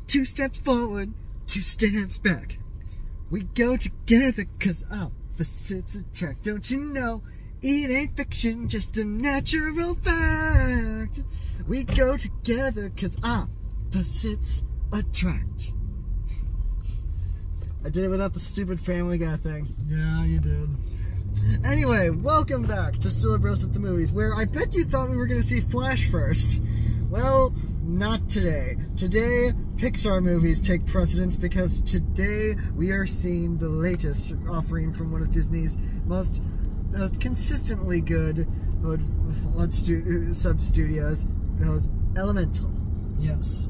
2 steps forward, 2 steps back. We go together 'cause opposites attract. Don't you know? It ain't fiction, just a natural fact. We go together 'cause opposites attract. I did it without the stupid Family Guy thing. Yeah, you did. Anyway, welcome back to StillerBros at the Movies, where I bet you thought we were going to see Flash first. Well, not today. Today, Pixar movies take precedence because today we are seeing the latest offering from one of Disney's most consistently good sub-studios, Elemental. Yes.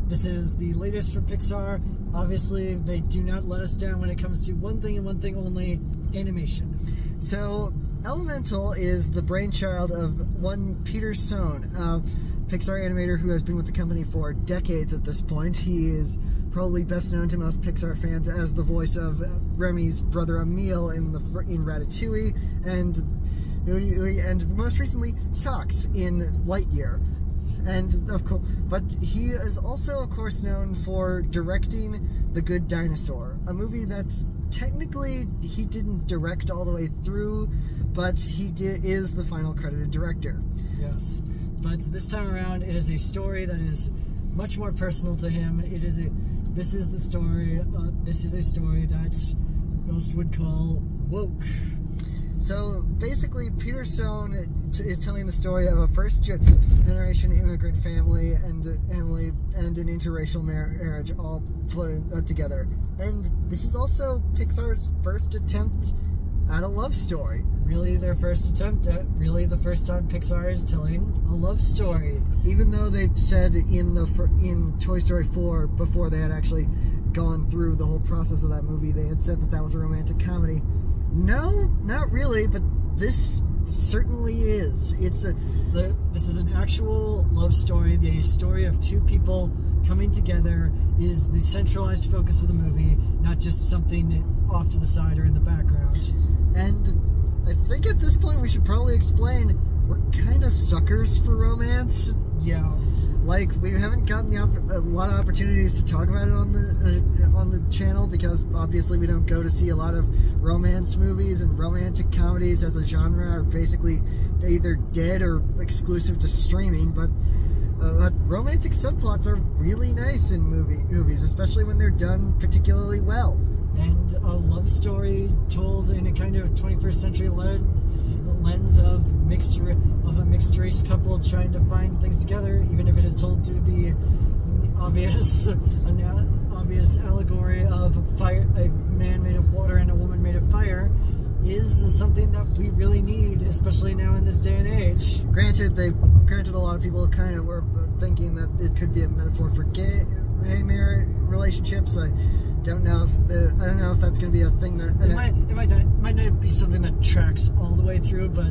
This is the latest from Pixar. Obviously, they do not let us down when it comes to one thing and one thing only, animation. So, Elemental is the brainchild of one Peter Sohn, a Pixar animator who has been with the company for decades at this point. He is probably best known to most Pixar fans as the voice of Remy's brother Emile in Ratatouille, and most recently Socks in Lightyear. And of course, but he is also, of course, known for directing The Good Dinosaur, a movie that's technically he didn't direct all the way through, but he is the final credited director. Yes, but this time around, it is a story that is much more personal to him. This is a story that most would call woke. So basically, Peter Sohn is telling the story of a first-generation immigrant family and an interracial marriage all put together. And this is also Pixar's first attempt at a love story. Really, their first attempt at the first time Pixar is telling a love story. Even though they said in Toy Story 4, before they had actually gone through the whole process of that movie, they had said that was a romantic comedy. No, not really, but this certainly is. This is an actual love story. The story of two people coming together is the centralized focus of the movie, not just something off to the side or in the background. And I think at this point we should probably explain we're kind of suckers for romance. Yeah. Like, we haven't gotten a lot of opportunities to talk about it on the channel because obviously we don't go to see a lot of romance movies, and romantic comedies as a genre are basically either dead or exclusive to streaming, but romantic subplots are really nice in movies, especially when they're done particularly well. And a love story told in a kind of 21st century lens of a mixed race couple trying to find things together, even if it is told through the obvious allegory of a man made of water and a woman made of fire, is something that we really need, especially now in this day and age. Granted, a lot of people kind of were thinking that it could be a metaphor for gay marriage relationships. I don't know if that's going to be a thing that it might not be something that tracks all the way through, but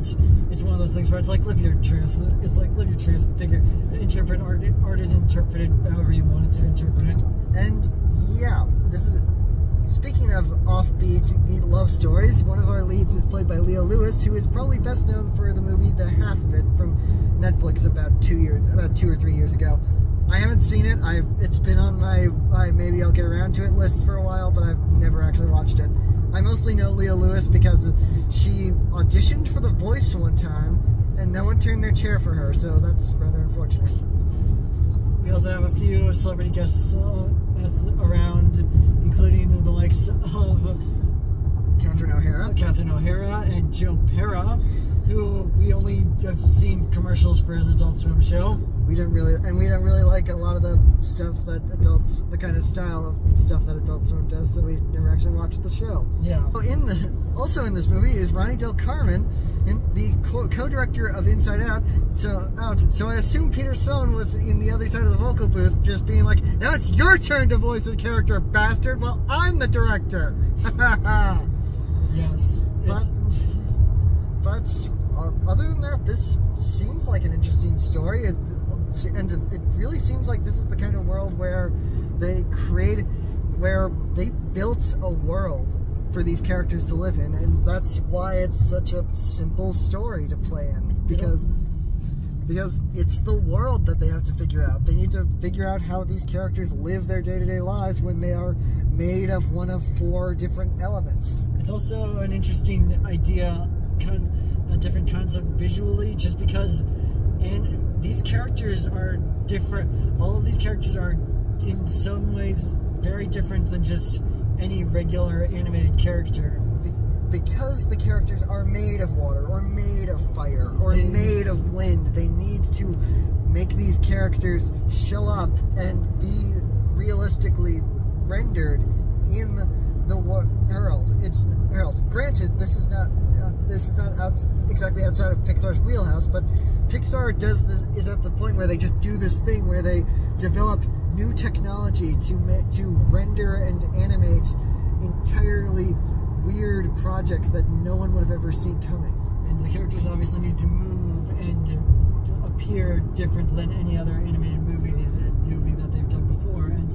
it's one of those things where it's like live your truth. It's like live your truth. Interpret art. Art is interpreted however you want it to interpret it. And yeah, this is. Speaking of offbeat love stories, one of our leads is played by Leo Lewis, who is probably best known for the movie The Half of It from Netflix about 2 or 3 years ago. I haven't seen it. It's been on my maybe I'll get around to it list for a while, but I've never actually watched it. I mostly know Leo Lewis because she auditioned for The Voice one time, and no one turned their chair for her, so that's rather unfortunate. We also have a few celebrity guests around, including the likes of Catherine O'Hara and Joe Pera, who we only have seen commercials for his Adult Swim show. We don't really like a lot of the stuff that the kind of style of stuff that Adult Swim does, so we never actually watched the show. Yeah. Also in this movie is Ronnie Del Carmen, the co-director of Inside Out. So I assume Peter Sohn was in the other side of the vocal booth, just being like, "Now it's your turn to voice a character, bastard. Well, I'm the director." Yes. But other than that, this seems like an interesting story, and it really seems like this is the kind of world where they built a world for these characters to live in, and that's why it's such a simple story to play in, because Because it's the world that they have to figure out. They need to figure out how these characters live their day-to-day lives when they are made of one of 4 different elements. It's also an interesting idea, a different concept visually, just because these characters are different. All of these characters are in some ways very different than just any regular animated character. Because the characters are made of water, or made of fire, or made of wind, they need to make these characters show up and be realistically rendered in the world. Granted, this is not exactly outside of Pixar's wheelhouse, but Pixar is at the point where they just do this thing where they develop new technology to render and animate entirely weird projects that no one would have ever seen coming. And the characters obviously need to move and to appear different than any other animated movie that they've done before, and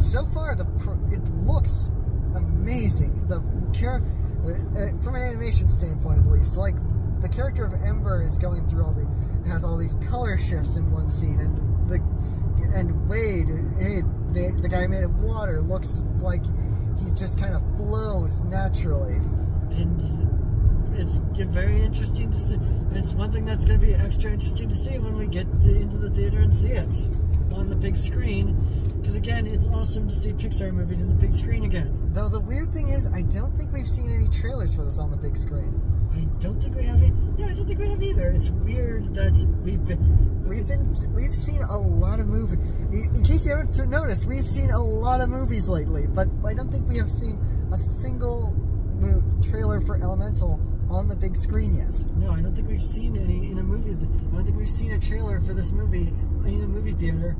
so far it looks amazing. From an animation standpoint, at least, like the character of Ember is going through has all these color shifts in one scene, and Wade, the guy made of water, looks like he just kind of flows naturally. And it's very interesting to see. And it's one thing that's going to be extra interesting to see when we get into the theater and see it on the big screen. Because again, it's awesome to see Pixar movies in the big screen again. Though the weird thing is, I don't think we've seen any trailers for this on the big screen. I don't think we have it. Yeah, I don't think we have either. It's weird that we've seen a lot of movies. In case you haven't noticed, we've seen a lot of movies lately, but I don't think we have seen a single trailer for Elemental on the big screen yet. No, I don't think we've seen any in a movie. I don't think we've seen a trailer for this movie in a movie theater.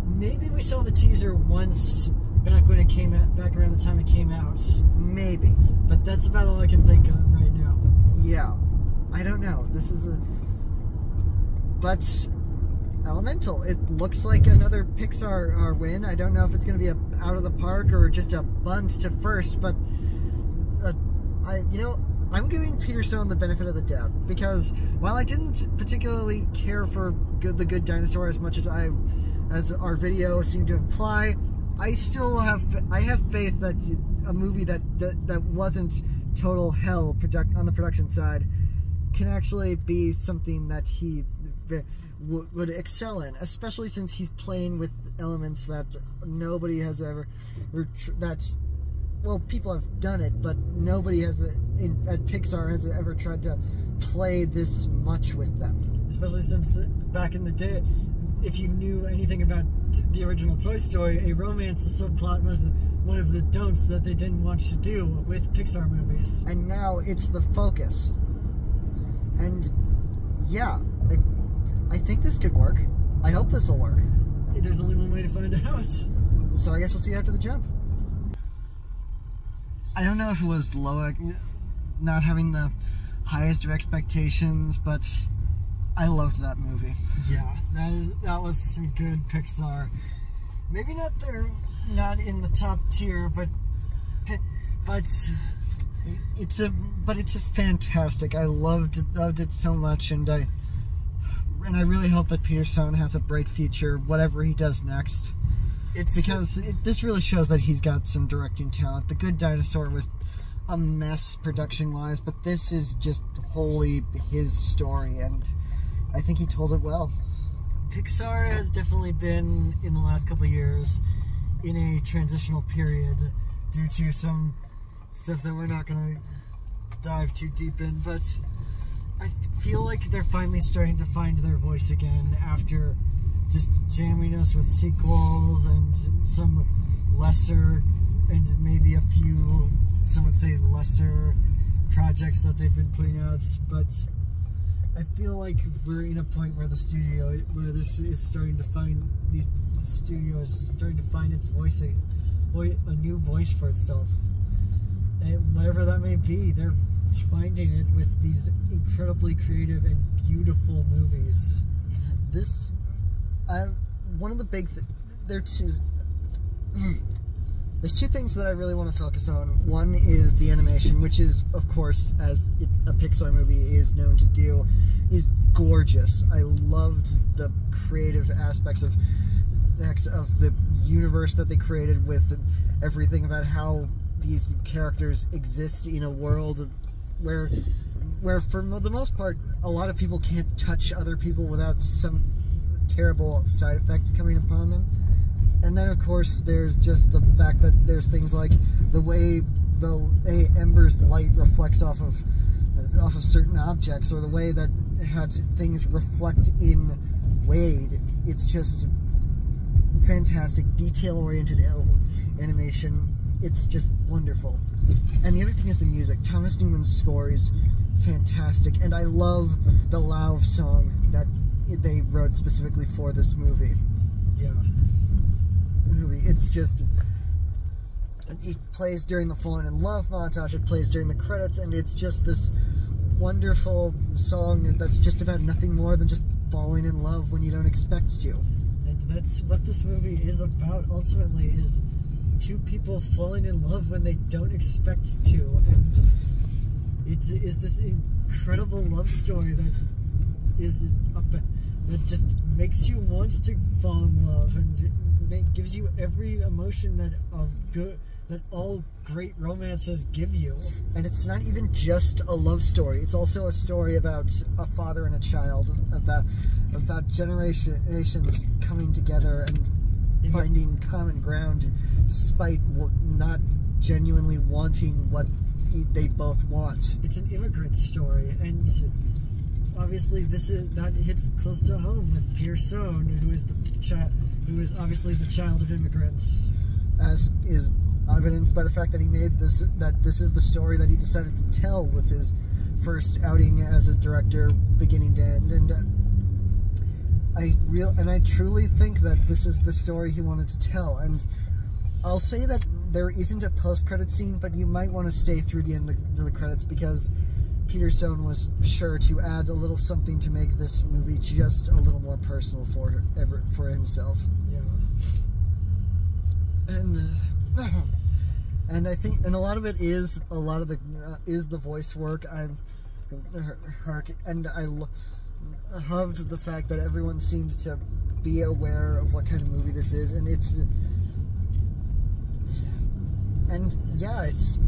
Maybe we saw the teaser once back when it came out, back around the time it came out. Maybe. But that's about all I can think of right now. Yeah. I don't know. But Elemental, it looks like another Pixar win. I don't know if it's going to be out of the park or just a bunt to first, but I'm giving Peter Sohn the benefit of the doubt, because while I didn't particularly care for The Good Dinosaur as much as our video seemed to imply, I have faith that a movie that wasn't total hell on the production side can actually be something that he would excel in, especially since he's playing with elements that nobody has ever, people have done it, but nobody at Pixar has ever tried to play this much with them. Especially since back in the day, if you knew anything about the original Toy Story, a romance subplot was one of the don'ts that they didn't want to do with Pixar movies. And now it's the focus. And yeah, I think this could work. I hope this will work. There's only one way to find out. So I guess we'll see you after the jump. I don't know if it was not having the highest of expectations, but I loved that movie. Yeah, that was some good Pixar. Maybe not in the top tier, but it's a fantastic. I loved it so much, and I really hope that Peter Sohn has a bright future, whatever he does next. This really shows that he's got some directing talent. The Good Dinosaur was a mess production-wise, but this is just wholly his story, and I think he told it well. Pixar has definitely been, in the last couple of years, in a transitional period due to some stuff that we're not going to dive too deep in, but I feel like they're finally starting to find their voice again after just jamming us with sequels and some lesser, and maybe a few, some would say lesser projects that they've been putting out, but I feel like we're in a point where the studio is starting to find its voice, a new voice for itself. And whatever that may be, they're finding it with these incredibly creative and beautiful movies. One of the big there's two things that I really want to focus on. One is the animation, which is, of course, as a Pixar movie is known to do, is gorgeous. I loved the creative aspects of the universe that they created, with everything about how these characters exist in a world where for the most part a lot of people can't touch other people without some terrible side effect coming upon them. And then of course there's just the fact that there's things like the way the ember's light reflects off of certain objects, or the way that things reflect in Wade. It's just fantastic, detail-oriented animation. It's just wonderful. And the other thing is the music. Thomas Newman's score is fantastic, and I love the Lauv song that they wrote specifically for this movie. Yeah. It's just... It plays during the falling in love montage, it plays during the credits, and it's just this wonderful song that's just about nothing more than just falling in love when you don't expect to. And that's what this movie is about, ultimately, is two people falling in love when they don't expect to. And it is this incredible love story that just makes you want to fall in love, and it gives you every emotion that all great romances give you. And it's not even just a love story, it's also a story about a father and a child, about generations coming together and finding common ground despite not genuinely wanting what they both want. It's an immigrant story, and obviously that hits close to home with Pierre Sohn, who is obviously the child of immigrants, as is evidenced by the fact that this is the story that he decided to tell with his first outing as a director, beginning to end. And I truly think that this is the story he wanted to tell. And I'll say that there isn't a post-credit scene, but you might want to stay through the end of the credits, because Peter Sohn was sure to add a little something to make this movie just a little more personal for himself. Yeah. And I think, and a lot of it is the voice work. And I loved the fact that everyone seemed to be aware of what kind of movie this is, and it's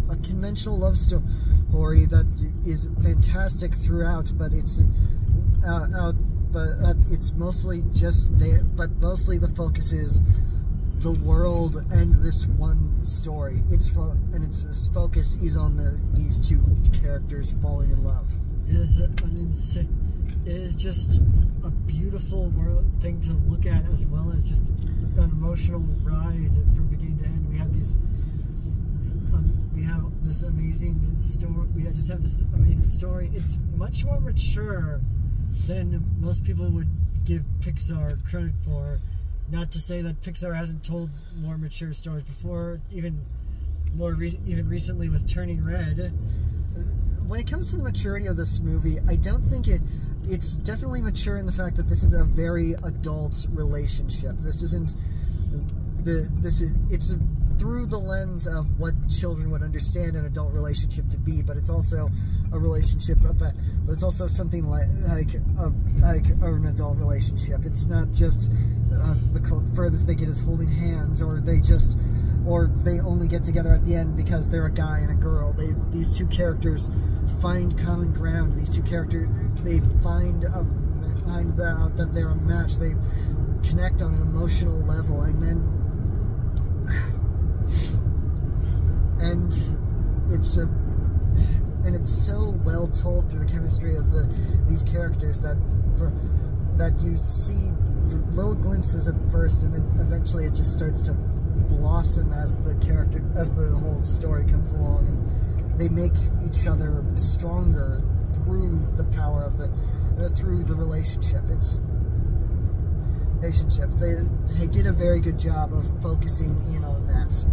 a conventional love story that is fantastic throughout, but it's mostly just there. But mostly the focus is the world and this one story. Its focus is on these two characters falling in love. It is just a beautiful thing to look at, as well as just an emotional ride from beginning to end. We have this amazing story. We just have this amazing story. It's much more mature than most people would give Pixar credit for. Not to say that Pixar hasn't told more mature stories before, even recently with Turning Red. When it comes to the maturity of this movie, I don't think it's definitely mature in the fact that this is a very adult relationship. This isn't it's through the lens of what children would understand an adult relationship to be, but it's also a relationship but it's also something like an adult relationship. It's not just the furthest they get is holding hands, or they only get together at the end because they're a guy and a girl. These two characters find common ground. These two characters, they find out that they're a match. They connect on an emotional level, and it's so well told through the chemistry of these characters that you see little glimpses at first, and then eventually it just starts to blossom as the whole story comes along, and they make each other stronger through the power of through the relationship. They did a very good job of focusing in on that,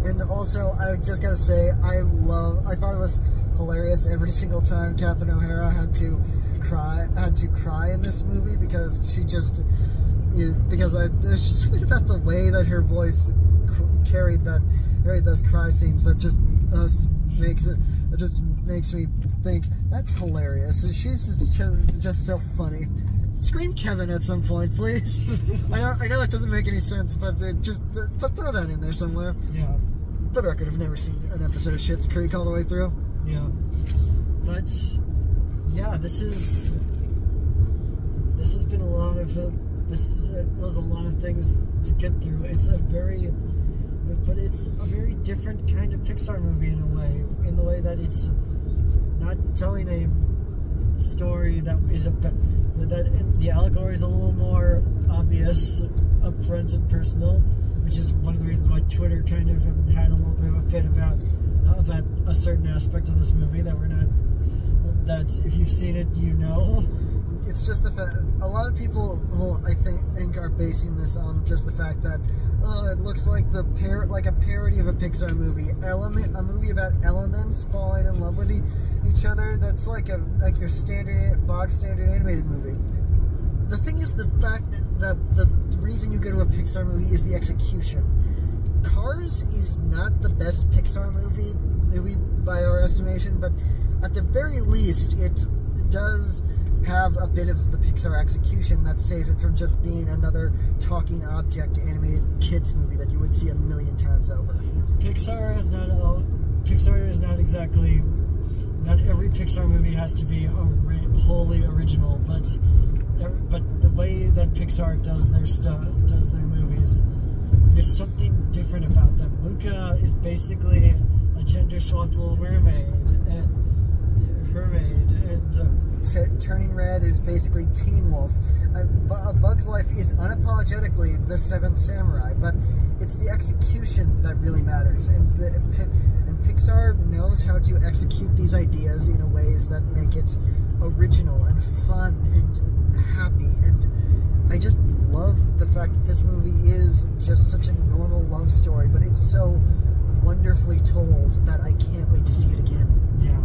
and also I just gotta say I thought it was hilarious every single time Catherine O'Hara had to cry in this movie, because there's just something about the way that her voice carried those cry scenes that just makes me think, that's hilarious. She's just so funny. Scream Kevin at some point, please. I know it doesn't make any sense, but but throw that in there somewhere. Yeah. For the record, I've never seen an episode of Schitt's Creek all the way through. Yeah. But yeah, this has been a lot of was a lot of things to get through. It's a very different kind of Pixar movie in the way that it's not telling a story that the allegory is a little more obvious, upfront, and personal, which is one of the reasons why Twitter kind of had a little bit of a fit about a certain aspect of this movie that if you've seen it, you know. It's just the fact, a lot of people I think are basing this on just the fact that, it looks like a parody of a Pixar movie, a movie about elements falling in love with each other. That's like your bog standard animated movie. The thing is, the fact that the reason you go to a Pixar movie is the execution. Cars is not the best Pixar movie by our estimation, but at the very least, it does have a bit of the Pixar execution that saves it from just being another talking object animated kids movie that you would see a million times over. Pixar is not exactly. Not every Pixar movie has to be wholly original, but the way that Pixar does their movies, there's something different about them. Luca is basically a gender-swapped little mermaid, and Turning Red is basically Teen Wolf. A Bug's Life is unapologetically the Seventh Samurai, but it's the execution that really matters, and Pixar knows how to execute these ideas in ways that make it original and fun and happy, and I just love the fact that this movie is just such a normal love story, but it's so wonderfully told that I can't wait to see it again. Yeah.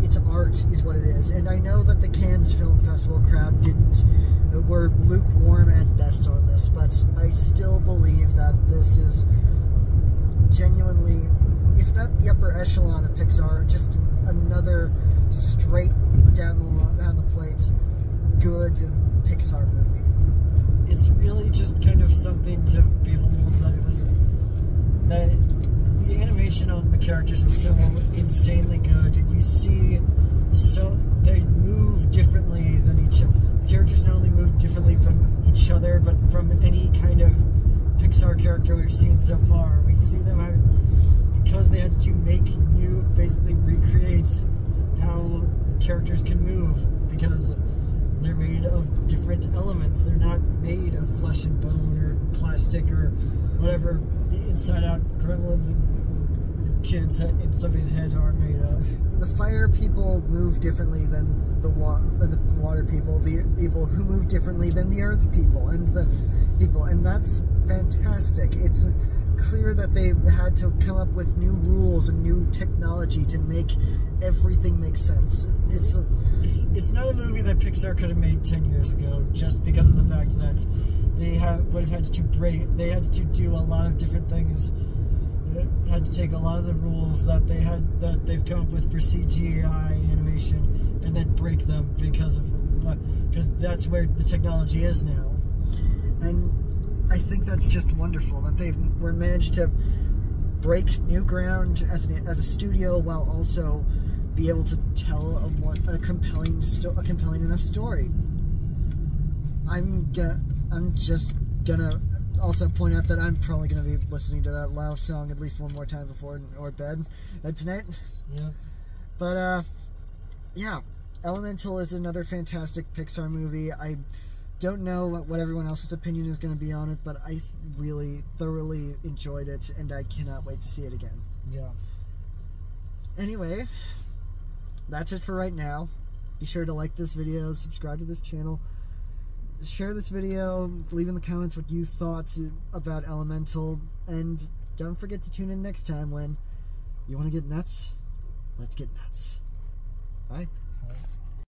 It's art is what it is, and I know that the Cannes Film Festival crowd were lukewarm at best on this, but I still believe that this is genuinely, if not the upper echelon of Pixar, just another straight down the plate good Pixar movie. It's really just kind of something to behold, that the animation on the characters was so insanely good. You see, they move differently than each other. The characters not only move differently from each other, but from any kind of Pixar character we've seen so far. We see them because they had to basically recreate how characters can move, because they're made of different elements. They're not made of flesh and bone or plastic or whatever the inside-out gremlins and kids in somebody's head are made of. The fire people move differently than the water people. The people who move differently than the earth people, and that's fantastic. It's clear that they had to come up with new rules and new technology to make everything make sense. It's not a movie that Pixar could have made 10 years ago, just because of the fact that they would have had to do a lot of different things. They had to take a lot of the rules that they've come up with for CGI animation and then break them because that's where the technology is now. And I think that's just wonderful that they were managed to break new ground as a studio while also be able to tell a compelling enough story. I'm just gonna also point out that I'm probably gonna be listening to that Lao song at least one more time before bed tonight. Yeah. But yeah, Elemental is another fantastic Pixar movie. I don't know what everyone else's opinion is going to be on it, but I really thoroughly enjoyed it, and I cannot wait to see it again. Yeah. Anyway, that's it for right now. Be sure to like this video, subscribe to this channel, share this video, leave in the comments what you thought about Elemental, and don't forget to tune in next time when you want to get nuts. Let's get nuts. Bye.